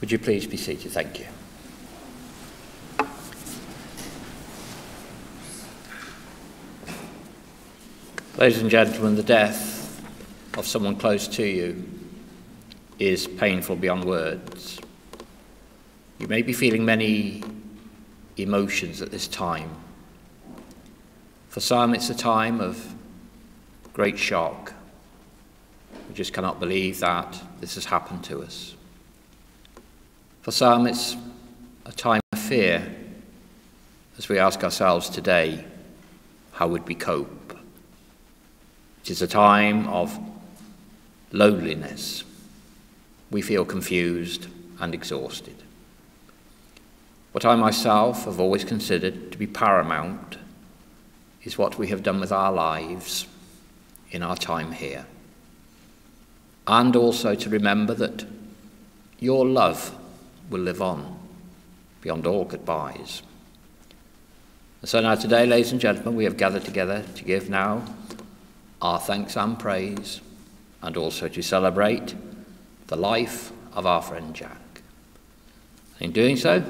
Would you please be seated? Thank you. Ladies and gentlemen, the death of someone close to you is painful beyond words. You may be feeling many emotions at this time. For some, it's a time of great shock. We just cannot believe that this has happened to us. For some, it's a time of fear as we ask ourselves today, how would we cope? It is a time of loneliness. We feel confused and exhausted. What I myself have always considered to be paramount is what we have done with our lives in our time here. And also to remember that your love will live on beyond all goodbyes. And so now today, ladies and gentlemen, we have gathered together to give now our thanks and praise, and also to celebrate the life of our friend Jack. In doing so,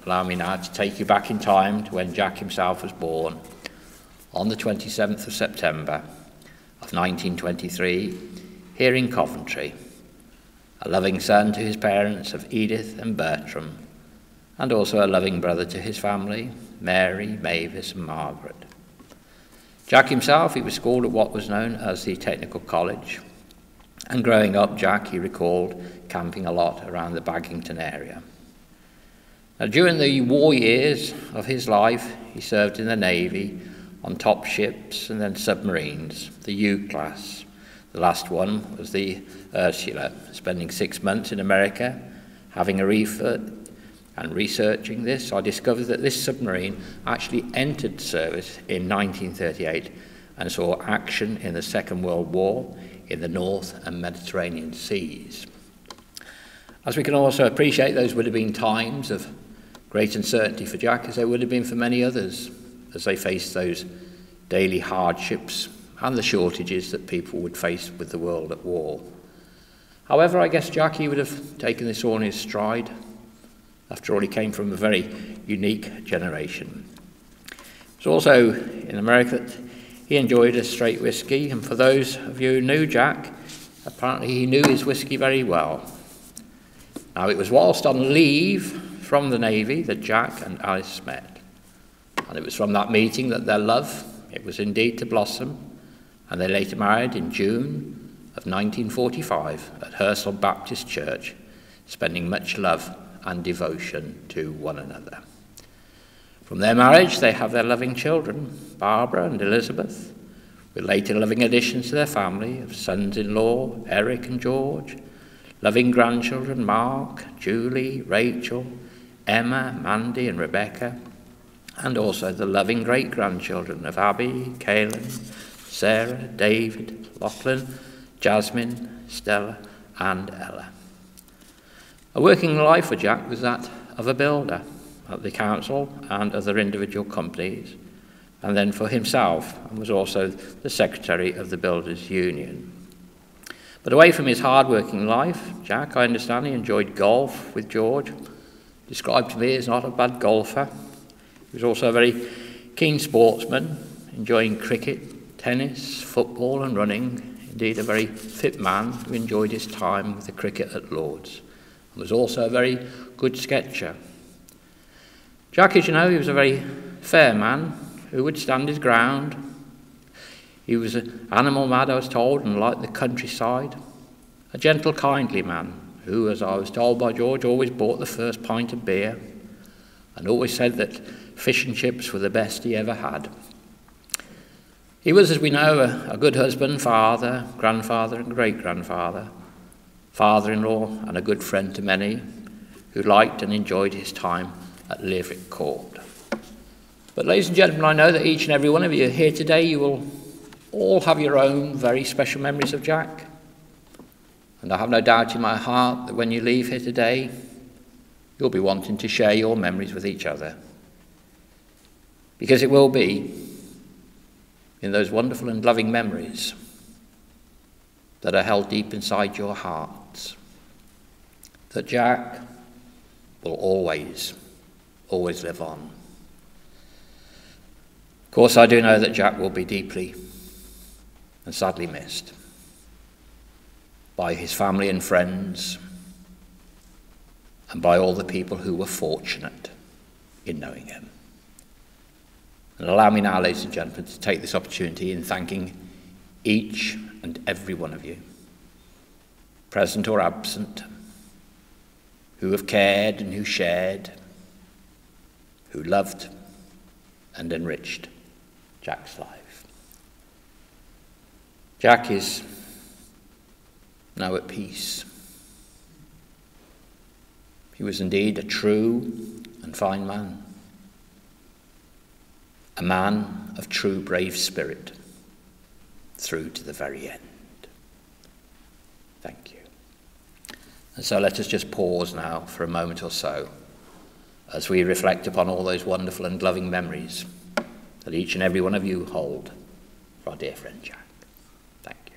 allow me now to take you back in time to when Jack himself was born on the 27th of September of 1923 here in Coventry, a loving son to his parents of Edith and Bertram, and also a loving brother to his family, Mary, Mavis and Margaret. Jack himself, he was schooled at what was known as the Technical College, and growing up, Jack, he recalled camping a lot around the Baggington area. Now, during the war years of his life, he served in the Navy on top ships and then submarines, the U-class. The last one was the Ursula, spending 6 months in America, having a refit and researching this. I discovered that this submarine actually entered service in 1938 and saw action in the Second World War in the North and Mediterranean seas. As we can also appreciate, those would have been times of great uncertainty for Jack, as they would have been for many others, as they faced those daily hardships and the shortages that people would face with the world at war. However, I guess Jack, he would have taken this all in his stride. After all, he came from a very unique generation. It's also in America that he enjoyed a straight whiskey, and for those of you who knew Jack, apparently he knew his whiskey very well. Now, it was whilst on leave from the Navy that Jack and Alice met, and it was from that meeting that their love, it was indeed to blossom, and they later married in June of 1945 at Hersel Baptist Church, spending much love and devotion to one another. From their marriage, they have their loving children, Barbara and Elizabeth, with later loving additions to their family of sons-in-law, Eric and George, loving grandchildren, Mark, Julie, Rachel, Emma, Mandy and Rebecca, and also the loving great-grandchildren of Abby, Kaylin, Sarah, David, Lachlan, Jasmine, Stella and Ella. A working life for Jack was that of a builder at the council and other individual companies, and then for himself, and was also the secretary of the Builders' Union. But away from his hard-working life, Jack, I understand, he enjoyed golf with George, described to me as not a bad golfer. He was also a very keen sportsman, enjoying cricket, tennis, football and running, indeed a very fit man who enjoyed his time with the cricket at Lord's, and was also a very good sketcher. Jack, as you know, he was a very fair man who would stand his ground. He was an animal mad, I was told, and liked the countryside. A gentle, kindly man who, as I was told by George, always bought the first pint of beer and always said that fish and chips were the best he ever had. He was, as we know, a good husband, father, grandfather and great-grandfather, father-in-law and a good friend to many who liked and enjoyed his time at Lerwick Court. But ladies and gentlemen, I know that each and every one of you here today, you will all have your own very special memories of Jack. And I have no doubt in my heart that when you leave here today, you'll be wanting to share your memories with each other. Because it will be in those wonderful and loving memories that are held deep inside your hearts that Jack will always live on. Of course, I do know that Jack will be deeply and sadly missed by his family and friends and by all the people who were fortunate in knowing him. And allow me now, ladies and gentlemen, to take this opportunity in thanking each and every one of you, present or absent, who have cared and who shared, who loved and enriched Jack's life. Jack is now at peace. He was indeed a true and fine man, a man of true brave spirit through to the very end. Thank you. And so let us just pause now for a moment or so as we reflect upon all those wonderful and loving memories that each and every one of you hold for our dear friend Jack. Thank you.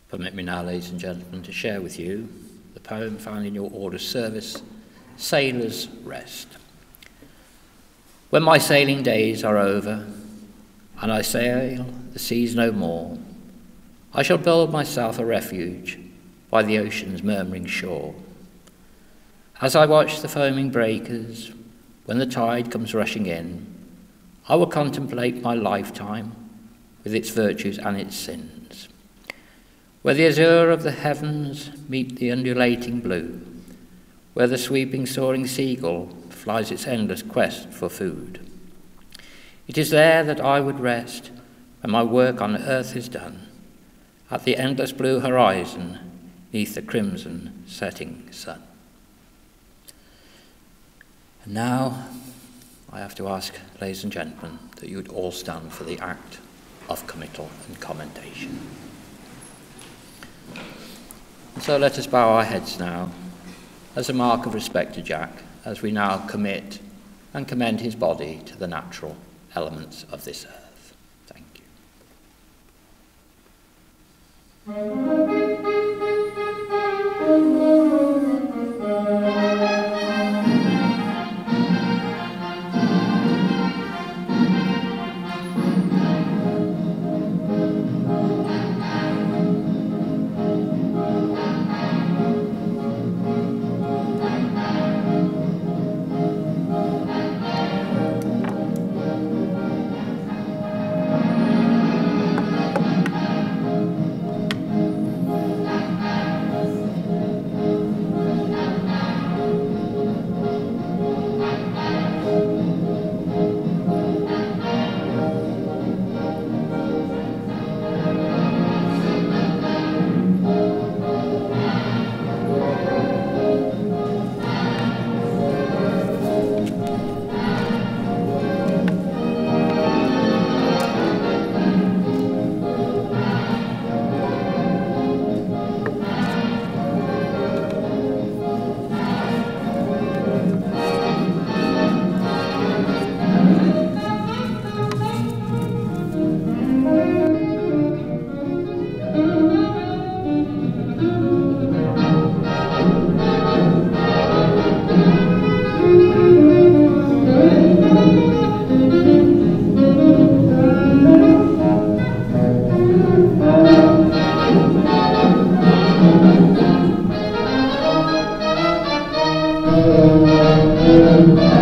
Permit me now, ladies and gentlemen, to share with you the poem found in your order service, Sailor's Rest. When my sailing days are over, and I sail the seas no more, I shall build myself a refuge by the ocean's murmuring shore. As I watch the foaming breakers, when the tide comes rushing in, I will contemplate my lifetime with its virtues and its sins. Where the azure of the heavens meet the undulating blue, where the sweeping soaring seagull flies its endless quest for food. It is there that I would rest when my work on earth is done, at the endless blue horizon, neath the crimson setting sun. And now I have to ask, ladies and gentlemen, that you would all stand for the act of committal and commendation. And so let us bow our heads now as a mark of respect to Jack, as we now commit and commend his body to the natural elements of this earth. Thank you. Thank you.